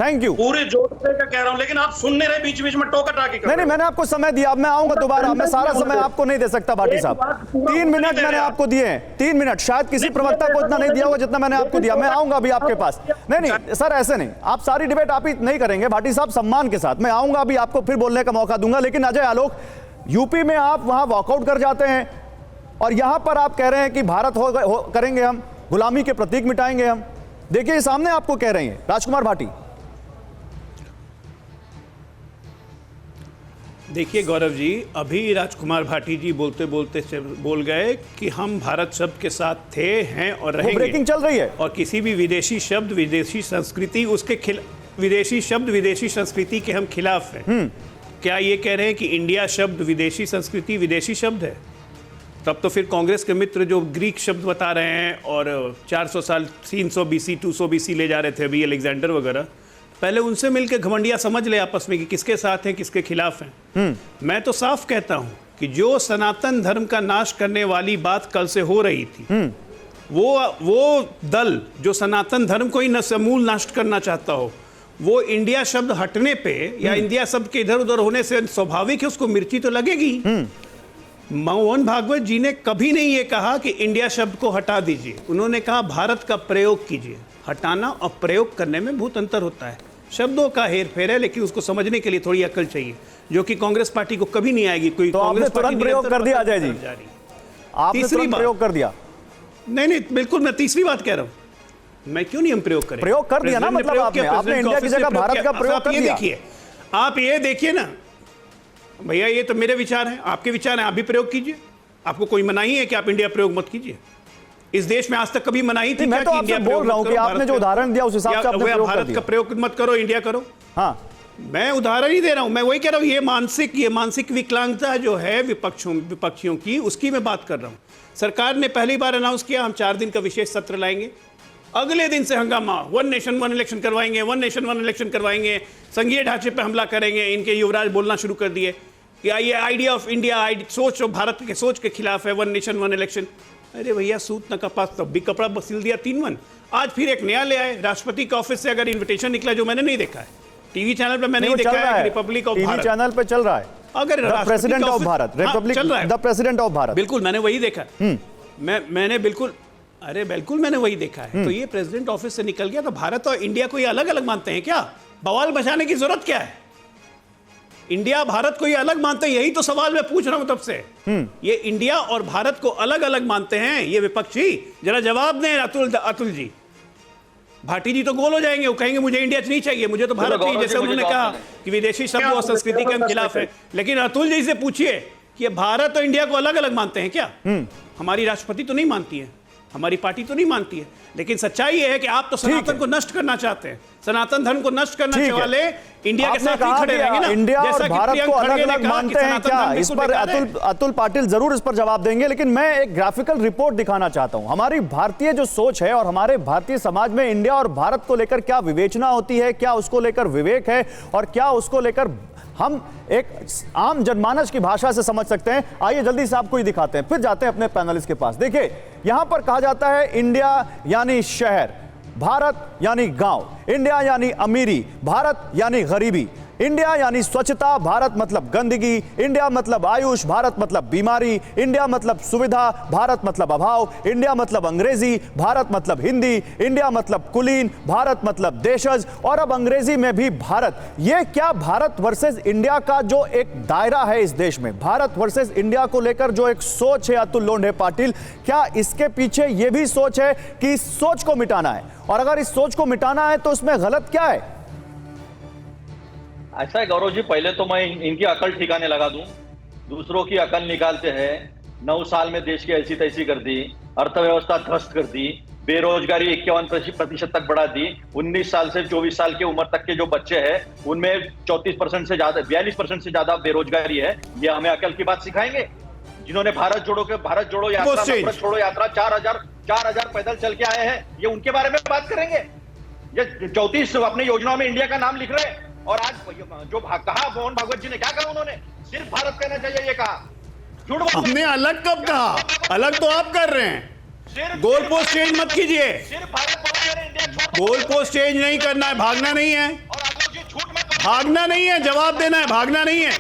थैंक यू, पूरे जोर देकर कह रहा हूं, लेकिन आप सुन नहीं रहे, बीच बीच में टोका टाकी कर रहे हो। नहीं, मैंने आपको समय दिया, अब मैं आऊंगा दोबारा। मैं सारा समय आपको नहीं दे सकता भाटी साहब। 3 मिनट मैंने आपको दिए हैं, 3 मिनट। शायद किसी प्रवक्ता को इतना नहीं दिया होगा जितना मैंने आपको दिया। मैं आऊंगा अभी आपके पास। नहीं सर, ऐसे नहीं, आप सारी डिबेट आप ही नहीं करेंगे भाटी साहब, सम्मान के साथ। मैं आऊंगा अभी, आपको फिर बोलने का मौका दूंगा। लेकिन अजय आलोक, यूपी में आप वहां वॉकआउट कर जाते हैं और यहां पर आप कह रहे हैं कि भारत करेंगे हम, गुलामी के प्रतीक मिटाएंगे हम। देखिए, सामने आपको कह रहे हैं राजकुमार भाटी। देखिए गौरव जी, अभी राजकुमार भाटी जी बोलते बोलते बोल गए कि हम भारत शब्द के साथ थे, हैं और रहेंगे। ब्रेकिंग चल रही है। और किसी भी विदेशी शब्द, विदेशी संस्कृति, उसके विदेशी शब्द, विदेशी संस्कृति के हम खिलाफ हैं। क्या ये कह रहे हैं कि इंडिया शब्द विदेशी संस्कृति, विदेशी शब्द है? तब तो फिर कांग्रेस के मित्र जो ग्रीक शब्द बता रहे हैं और 400 साल 300 BC 200 BC ले जा रहे थे अभी अलेक्जेंडर वगैरह, पहले उनसे मिलकर घमंडिया समझ ले आपस में कि किसके साथ हैं, किसके खिलाफ हैं। मैं तो साफ कहता हूं कि जो सनातन धर्म का नाश करने वाली बात कल से हो रही थी, वो दल जो सनातन धर्म को ही समूल नष्ट करना चाहता हो, वो इंडिया शब्द हटने पे या इंडिया शब्द के इधर उधर होने से स्वाभाविक है उसको मिर्ची तो लगेगी। मोहन भागवत जी ने कभी नहीं ये कहा कि इंडिया शब्द को हटा दीजिए, उन्होंने कहा भारत का प्रयोग कीजिए। हटाना और प्रयोग करने में बहुत अंतर होता है, शब्दों का हेर फेर है, लेकिन उसको समझने के लिए थोड़ी अकल चाहिए, जो कि कांग्रेस पार्टी को कभी नहीं आएगी। कोई तो आपने तुरंत प्रयोग कर दिया अजय जी, आपने तुरंत प्रयोग कर दिया। नहीं, बिल्कुल, मैं तीसरी बात कह रहा हूं। मैं क्यों नहीं हम प्रयोग करें? प्रयोग कर दिया ना, मतलब आपने इंडिया की जगह भारत का प्रयोग कर दिया। आप ये देखिए ना भैया, ये तो मेरे विचार हैं, आपके विचार हैं, आप भी प्रयोग कीजिए। आपको कोई मनाही है कि आप इंडिया प्रयोग मत कीजिए? इस देश में आज तक कभी मनाही थी? मैं तो आपसे बोल रहा हूं कि आपने जो उदाहरण दिया उस हिसाब से आपने प्रयोग कर भारत दिया। का प्रयोग मत करो, इंडिया करो। हाँ, मैं उदाहरण ही दे रहा हूं, मैं वही कह रहा हूं, ये मानसिक विकलांगता जो है विपक्षियों की, उसकी मैं बात कर रहा हूं। सरकार ने पहली बार अनाउंस किया हम 4 दिन का विशेष सत्र लाएंगे, अगले दिन से हंगामा, 1 नेशन 1 इलेक्शन करवाएंगे, 1 नेशन 1 इलेक्शन करवाएंगे, संघीय ढांचे पर हमला करेंगे। इनके युवराज बोलना शुरू कर दिए कि ये आइडिया ऑफ इंडिया, सोच और भारत के सोच के खिलाफ है 1 नेशन 1 इलेक्शन। अरे भैया, सूत न कपास, तब भी कपड़ा सिल दिया 3-1। आज फिर एक नया ले आए, राष्ट्रपति के ऑफिस से अगर इन्विटेशन निकला, जो मैंने नहीं देखा है टीवी चैनल पे, मैंने नहीं देखा है, Republic of Bharat TV channel पे चल रहा है, अगर president of Bharat, Republic the president of Bharat. बिल्कुल, मैंने वही देखा है। मैंने बिल्कुल मैंने वही देखा है। तो ये प्रेसिडेंट ऑफिस से निकल गया, तो भारत और इंडिया को ये अलग अलग मानते हैं क्या? बवाल बचाने की जरूरत क्या है? इंडिया भारत को ये अलग मानते हैं, यही तो सवाल मैं पूछ रहा हूं तब से। ये इंडिया और भारत को अलग अलग मानते हैं ये विपक्षी, जरा जवाब दें अतुल जी। भाटी जी तो गोल हो जाएंगे, वो कहेंगे मुझे इंडिया नहीं चाहिए, मुझे तो भारत चाहिए, जैसे उन्होंने कहा कि विदेशी शब्द और संस्कृति के हम खिलाफ है। लेकिन अतुल जी से पूछिए कि भारत और इंडिया को अलग अलग मानते हैं क्या? हमारी राष्ट्रपति तो नहीं मानती है, हमारी पार्टी तो नहीं मानती है, लेकिन सच्चाई ये है कि आप तो सनातन को नष्ट करना चाहते हैं। सनातन धर्म को नष्ट करना चाहने वाले इंडिया के साथ ही खड़े रहेंगे ना। इंडिया और भारत को अलग अलग मानते हैं क्या? इस पर अतुल पाटिल जरूर इस पर जवाब देंगे, लेकिन मैं एक ग्राफिकल रिपोर्ट दिखाना चाहता हूं। हमारी भारतीय जो सोच है और हमारे भारतीय समाज में इंडिया और भारत को लेकर क्या विवेचना होती है, क्या उसको लेकर विवेक है और क्या उसको लेकर हम एक आम जनमानस की भाषा से समझ सकते हैं। आइए जल्दी से आपको ही दिखाते हैं, फिर जाते हैं अपने पैनलिस्ट के पास। देखिए यहां पर कहा जाता है इंडिया यानी शहर, भारत यानी गांव, इंडिया यानी अमीरी, भारत यानी गरीबी, इंडिया यानी स्वच्छता, भारत मतलब गंदगी, इंडिया मतलब आयुष, भारत मतलब बीमारी, इंडिया मतलब सुविधा, भारत मतलब अभाव, इंडिया मतलब अंग्रेजी, भारत मतलब हिंदी, इंडिया मतलब कुलीन, भारत मतलब देशज, और अब अंग्रेजी में भी भारत। ये क्या भारत वर्सेस इंडिया का जो एक दायरा है इस देश में, भारत वर्सेस इंडिया को लेकर जो एक सोच है अतुल लोंढे पाटिल, क्या इसके पीछे ये भी सोच है कि इस सोच को मिटाना है? और अगर इस सोच को मिटाना है तो उसमें गलत क्या है? ऐसा है गौरव जी, पहले तो मैं इनकी अकल ठिकाने लगा दूं। दूसरों की अकल निकालते हैं। 9 साल में देश की ऐसी तैसी कर दी, अर्थव्यवस्था ध्वस्त कर दी, बेरोजगारी 51% तक बढ़ा दी। 19 साल से 24 साल की उम्र तक के जो बच्चे हैं उनमें 34% से ज्यादा, 42% से ज्यादा बेरोजगारी है। ये हमें अकल की बात सिखाएंगे? जिन्होंने भारत जोड़ो यात्रा, नफरत छोड़ो यात्रा 4,000 पैदल चल के आए हैं, ये उनके बारे में बात करेंगे? ये 34 अपनी योजनाओं में इंडिया का नाम लिख रहे हैं, और आज जो कहा मोहन भागवत जी ने, क्या कहा उन्होंने? सिर्फ भारत कहना चाहिए, ये कहा। झूठ बोल, हमने अलग कब कहा? अलग तो आप कर रहे हैं। गोल पोस्ट चेंज मत कीजिए। सिर्फ भारत गोल पोस्ट चेंज नहीं करना है, भागना नहीं है, भागना नहीं है, जवाब देना है, भागना नहीं है।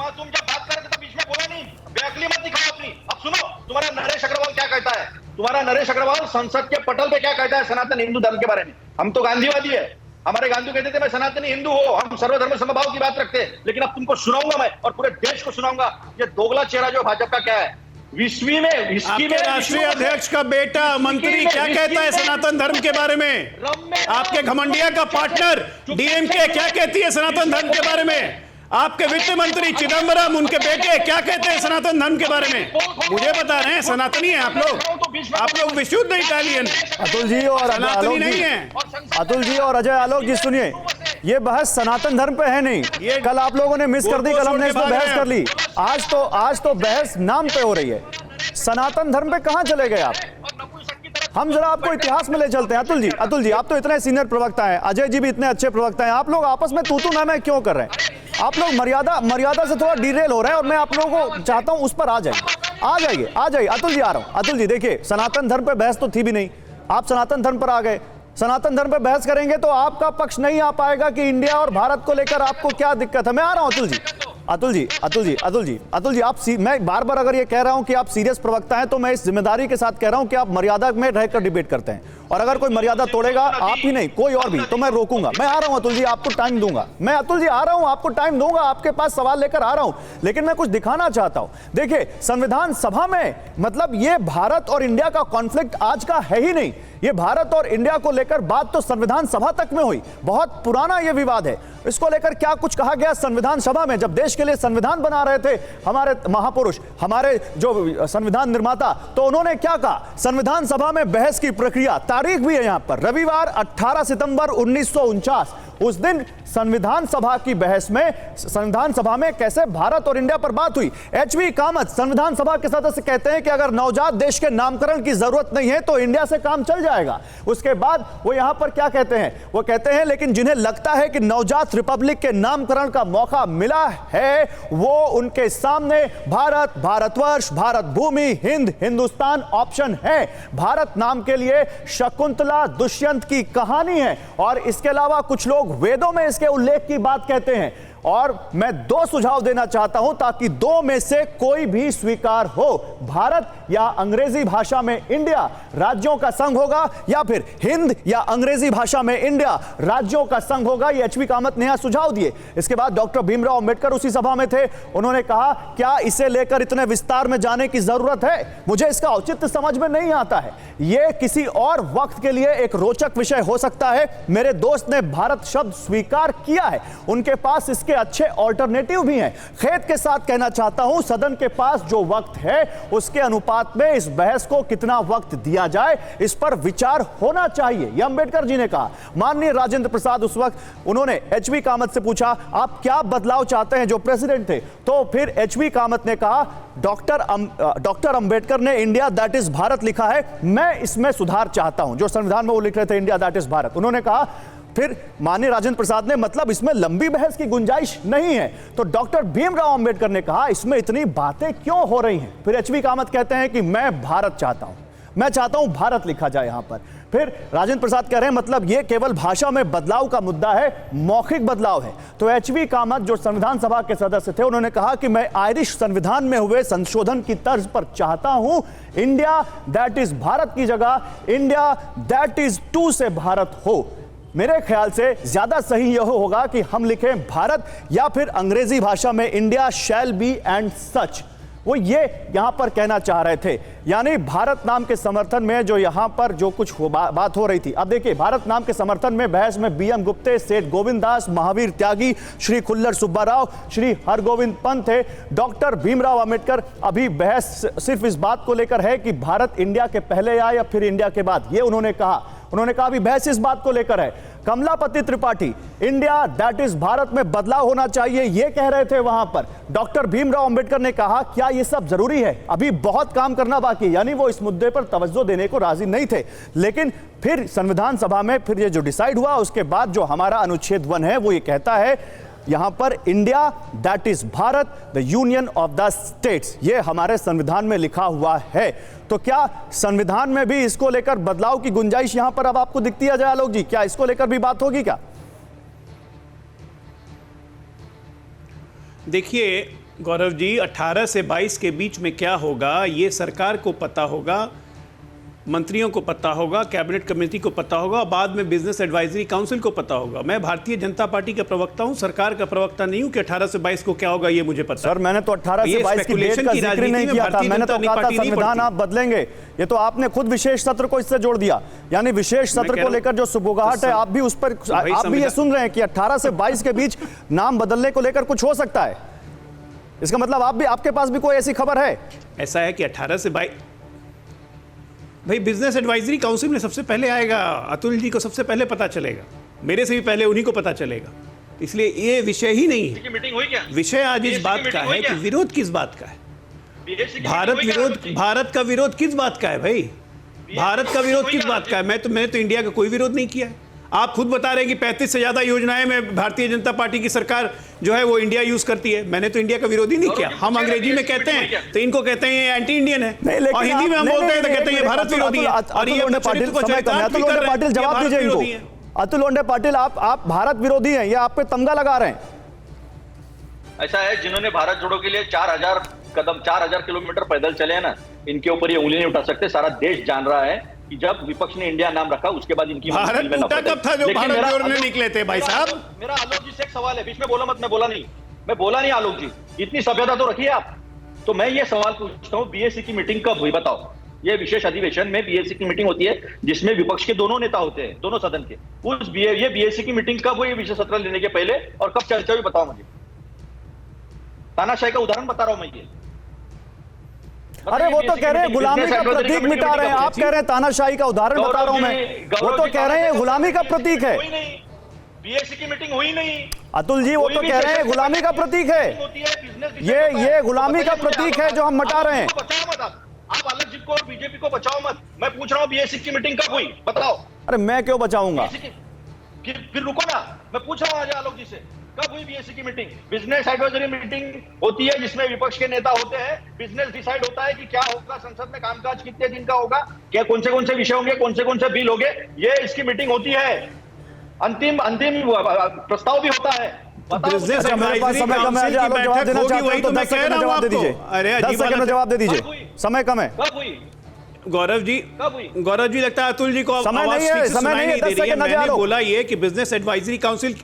तुम जब बात कर रहे थे तो बीच में बोला नहीं, बेअक्ली मत दिखाओ अपनी। अब सुनो, तुम्हारा नरेश अग्रवाल क्या कहता है। तुम्हारा नरेश अग्रवाल संसद के पटल पे क्या कहता है सनातन हिंदू धर्म के बारे में। हम तो गांधीवादी है, हमारे गांधी कहते थे मैं सनातनी हिंदू हो, हम सर्वधर्म समभाव की बात रखते हैं। लेकिन अब तुमको सुनाऊंगा मैं, और पूरे देश को सुनाऊंगा, ये दोगला चेहरा जो भाजपा का क्या है। विश्वी में राष्ट्रीय अध्यक्ष का बेटा मंत्री क्या कहता है सनातन धर्म के बारे में? आपके घमंडिया का पार्टनर डीएमके क्या कहती है सनातन धर्म के बारे में? आपके वित्त मंत्री चिदम्बरम, उनके बेटे क्या कहते हैं सनातन धर्म के बारे में? मुझे बता रहे हैं सनातनी हैं आप लोग विशुद्ध इटालियन। अतुल जी और सनातनी नहीं है। अतुल जी और अजय आलोक जी सुनिए, ये बहस सनातन धर्म पे है नहीं, ये कल आप लोगों ने मिस कर दी, कल हमने इस पर बहस कर ली। आज तो बहस नाम पे हो रही है। सनातन धर्म पे कहां चले गए आप? हम जरा आपको इतिहास में ले चलते हैं। अतुल जी आप तो इतने सीनियर प्रवक्ता हैं, अजय जी भी इतने अच्छे प्रवक्ता हैं, आप लोग आपस में तू मैं क्यों कर रहे हैं? आप लोग मर्यादा से थोड़ा डिरेल हो रहे हैं, और मैं आप लोगों को चाहता हूं उस पर आ जाइए। अतुल जी आ रहा हूं। अतुल जी देखिए, सनातन धर्म पे बहस तो थी भी नहीं, आप सनातन धर्म पर आ गए। सनातन धर्म पे बहस करेंगे तो आपका पक्ष नहीं आ पाएगा कि इंडिया और भारत को लेकर आपको क्या दिक्कत है। मैं आ रहा हूं अतुल जी आप मैं बार अगर ये कह रहा हूं कि आप सीरियस प्रवक्ता हैं, तो मैं इस जिम्मेदारी के साथ कह रहा हूं कि आप मर्यादा में रहकर डिबेट करते हैं, और अगर कोई मर्यादा तोड़ेगा, आप ही नहीं कोई और भी, तो मैं रोकूंगा। मैं आ रहा हूं अतुल जी, आपको टाइम दूंगा। मैं अतुल जी आ रहा हूं, आपको टाइम दूंगा, आपके पास सवाल लेकर आ रहा हूं, लेकिन मैं कुछ दिखाना चाहता हूं। देखिए संविधान सभा में, मतलब ये भारत और इंडिया का कॉन्फ्लिक्ट आज का है ही नहीं, ये भारत और इंडिया को लेकर बात तो संविधान सभा तक में हुई, बहुत पुराना ये विवाद है। इसको लेकर क्या कुछ कहा गया संविधान सभा में, जब देश के लिए संविधान बना रहे थे हमारे महापुरुष, हमारे जो संविधान निर्माता, तो उन्होंने क्या कहा? संविधान सभा में बहस की प्रक्रिया, तारीख भी है यहां पर, रविवार 18 सितंबर 1949, उस दिन संविधान सभा की बहस में, संविधान सभा में कैसे भारत और इंडिया पर बात हुई। एचवी कामत संविधान सभा के सदस्य कहते हैं कि अगर नवजात देश के नामकरण की जरूरत नहीं है तो इंडिया से काम चल जाएगा। उसके बाद वो यहां पर क्या कहते हैं? वो कहते हैं लेकिन जिन्हें लगता है कि नवजात रिपब्लिक के नामकरण का मौका मिला है, वो उनके सामने भारत, भारतवर्ष, भारत भूमि, हिंद, हिंदुस्तान ऑप्शन है। भारत नाम के लिए शकुंतला दुष्यंत की कहानी है, और इसके अलावा कुछ लोग वेदों में इसके उल्लेख की बात कहते हैं। और मैं 2 सुझाव देना चाहता हूं ताकि 2 में से कोई भी स्वीकार हो। भारत या अंग्रेजी भाषा में इंडिया राज्यों का संघ होगा, या फिर हिंद या अंग्रेजी भाषा में इंडिया राज्यों का संघ होगा। ये एचवी कामत ने यहां सुझाव दिए। इसके बाद डॉक्टर भीमराव अंबेडकर उसी सभा में थे, उन्होंने कहा क्या इसे लेकर इतने विस्तार में जाने की जरूरत है? मुझे इसका औचित्य समझ में नहीं आता है। यह किसी और वक्त के लिए एक रोचक विषय हो सकता है। मेरे दोस्त ने भारत शब्द स्वीकार किया है, उनके पास इसके अच्छे ऑल्टरनेटिव भी हैं। खेत के साथ कहना चाहता हूं, सदन के पास जो वक्त है उसके अनुपात में इस बहस को कितना वक्त दिया जाए, इस पर विचार होना चाहिए, यह अंबेडकर जी ने कहा। माननीय राजेंद्र प्रसाद उस वक्त उन्होंने एचवी कामत से पूछा आप क्या बदलाव चाहते हैं जो प्रेसिडेंट थे, तो फिर एचवी कामत ने कहा डॉक्टर अंबेडकर ने इंडिया दैट इज भारत लिखा है, मैं इसमें सुधार चाहता हूं। जो संविधान में वो लिख रहे थे इंडिया दैट इज भारत, उन्होंने कहा, फिर माननीय राजेंद्र प्रसाद ने मतलब इसमें लंबी बहस की गुंजाइश नहीं है, तो डॉक्टर भीमराव अंबेडकर ने कहा इसमें इतनी बातें क्यों हो रही हैं। फिर एचवी कामत कहते हैं कि मैं भारत चाहता हूं, मैं चाहता हूं भारत लिखा जाए यहां पर। फिर राजेंद्र प्रसाद कह रहे हैं मतलब यह केवल भाषा में बदलाव का मुद्दा है, मौखिक बदलाव है। तो एचवी कामत जो संविधान सभा के सदस्य थे, उन्होंने कहा कि मैं आयरिश संविधान में हुए संशोधन की तर्ज पर चाहता हूं इंडिया दैट इज भारत की जगह इंडिया दैट इज टू से भारत हो। मेरे ख्याल से ज्यादा सही यह होगा कि हम लिखें भारत या फिर अंग्रेजी भाषा में India shall be and such. वो ये यहां पर कहना चाह रहे थे, यानी भारत नाम के समर्थन में जो यहां पर जो कुछ बात हो रही थी। अब देखिए, भारत नाम के समर्थन में बहस में बीएम गुप्ते, सेठ गोविंद दास, महावीर त्यागी, श्री खुल्लर सुब्बा राव, श्री हरगोविंद पंत थे, डॉक्टर भीमराव अंबेडकर। अभी बहस सिर्फ इस बात को लेकर है कि भारत इंडिया के पहले आए या फिर इंडिया के बाद, ये उन्होंने कहा अभी बहस इस बात को लेकर है। Kamlapati Tripathi India that is Bharat में बदलाव होना चाहिए, यह कह रहे थे वहां पर। डॉक्टर भीमराव अंबेडकर ने कहा क्या यह सब जरूरी है, अभी बहुत काम करना बाकी है, यानी वो इस मुद्दे पर तवज्जो देने को राजी नहीं थे। लेकिन फिर संविधान सभा में फिर ये जो डिसाइड हुआ, उसके बाद जो हमारा अनुच्छेद 1 है वो ये कहता है यहां पर India that is Bharat the union of the states, ये हमारे संविधान में लिखा हुआ है। तो क्या संविधान में भी इसको लेकर बदलाव की गुंजाइश यहां पर अब आपको दिखती है आलोक जी, क्या इसको लेकर भी बात होगी क्या? देखिए गौरव जी, 18 से 22 के बीच में क्या होगा ये सरकार को पता होगा, मंत्रियों को पता होगा, कैबिनेट कमेटी को पता होगा, बाद में बिजनेस एडवाइजरी काउंसिल को पता होगा। मैं भारतीय जनता पार्टी का प्रवक्ता हूं, सरकार का प्रवक्ता नहीं हूं कि 18 से 22 को क्या होगा ये मुझे पता। सर मैंने तो 18 से 22 की डेट का जिक्र नहीं किया था, मैंने तो कहा था संविधान आप बदलेंगे, ये तो आपने खुद विशेष सत्र को इससे जोड़ दिया। यानी विशेष सत्र को लेकर जो सुबुगाहट है आप भी उस पर, आप भी ये सुन रहे हैं कि 18 से 22 के बीच नाम बदलने को लेकर कुछ हो सकता है, इसका मतलब आप भी, आपके पास भी कोई ऐसी खबर है? ऐसा है कि 18 से 22 भाई बिजनेस एडवाइजरी काउंसिल में सबसे पहले आएगा, अतुल जी को सबसे पहले पता चलेगा, मेरे से भी पहले उन्हीं को पता चलेगा, इसलिए ये विषय ही नहीं है। मीटिंग हुई क्या? विषय आज इस बात का है कि विरोध किस बात का है, भारत का विरोध किस बात का है भाई, भारत का विरोध किस बात का है? मैंने तो इंडिया का कोई विरोध नहीं किया है। आप खुद बता रहे हैं कि 35 से ज्यादा योजनाएं में भारतीय जनता पार्टी की सरकार जो है वो इंडिया यूज करती है, मैंने तो इंडिया का विरोध ही नहीं किया। हम अंग्रेजी में कहते हैं तो इनको कहते हैं ये एंटी इंडियन है, और हिंदी में हम बोलते हैं तो कहते हैं ये भारत विरोधी है। और ये पाटिल जवाब दीजिए इनको। अतुल लोंडे पाटिल, आप भारत विरोधी हैं, ये आप पे तमगा लगा रहे हैं। ऐसा है, जिन्होंने भारत जोड़ो के लिए 4000 कदम 4000 किलोमीटर पैदल चले हैं ना, इनके ऊपर ये उंगली नहीं उठा सकते। सारा देश जान रहा है कि जब विपक्ष ने इंडिया नाम रखा उसके बाद इनकी भारत टूटा कब था जो भारत जोड़ने निकले थे भाई साहब? मेरा आलोक जी से एक सवाल है, बीच में बोला मत, मैं बोला नहीं आलोक जी, इतनी सभ्यता तो रखिए आप। तो मैं ये सवाल पूछता हूँ, बीएसी की मीटिंग कब हुई बताओ? ये विशेष अधिवेशन में बीएसी की मीटिंग होती है जिसमें विपक्ष के दोनों नेता होते हैं, दोनों सदन के। ये बीएसी की मीटिंग कब हुई विशेष सत्र लेने के पहले, और कब चर्चा हुई बताओ मुझे। तानाशाही का उदाहरण बता रहा हूं मैं ये। अरे वो तो कह रहे हैं गुलामी का प्रतीक मिटा रहे हैं, आप कह रहे हैं तानाशाही का उदाहरण बता रहा हूं मैं, वो तो कह रहे हैं गुलामी का प्रतीक है। बीएसी की मीटिंग हुई नहीं अतुल जी, वो तो कह रहे हैं गुलामी का प्रतीक है, ये गुलामी का प्रतीक है जो हम मिटा रहे हैं। आप आलोक जी को और बीजेपी को बचाओ मत, मैं पूछ रहा हूँ बीएसी की मीटिंग कब हुई बताओ। अरे मैं क्यों बचाऊंगा, फिर रुको ना, मैं पूछ रहा हूँ आज आलोक जी से, कब हुई बीएसी की मीटिंग? बिजनेस एडवाइजरी मीटिंग होती है जिसमें विपक्ष के नेता होते हैं, बिजनेस डिसाइड होता है कि क्या होगा संसद में, कामकाज कितने दिन का होगा, क्या कौन से विषय होंगे, कौन से बिल होंगे, ये इसकी मीटिंग होती है। अंतिम प्रस्ताव भी होता है। जवाब दे दीजिए, समय कम है। गौरव जी लगता है अतुल जी को समय नहीं दे रही है। मैंने बोला ये कि बिजनेस एडवाइजरी काउंसिल,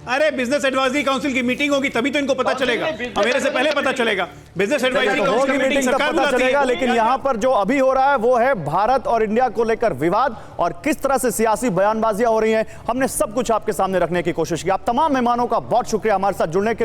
अरे बिजनेस एडवाइजरी काउंसिल की मीटिंग होगी तभी तो इनको पता चलेगा, और मेरे से पहले पता चलेगा। बिजनेस एडवाइजरी काउंसिल की मीटिंग सरकार पता चलेगा, लेकिन यहाँ पर जो अभी हो रहा है वो है भारत और इंडिया को लेकर विवाद और किस तरह से सियासी बयानबाजियां हो रही हैं। हमने सब कुछ आपके सामने रखने की कोशिश की। आप तमाम मेहमानों का बहुत शुक्रिया हमारे साथ जुड़ने के लिए।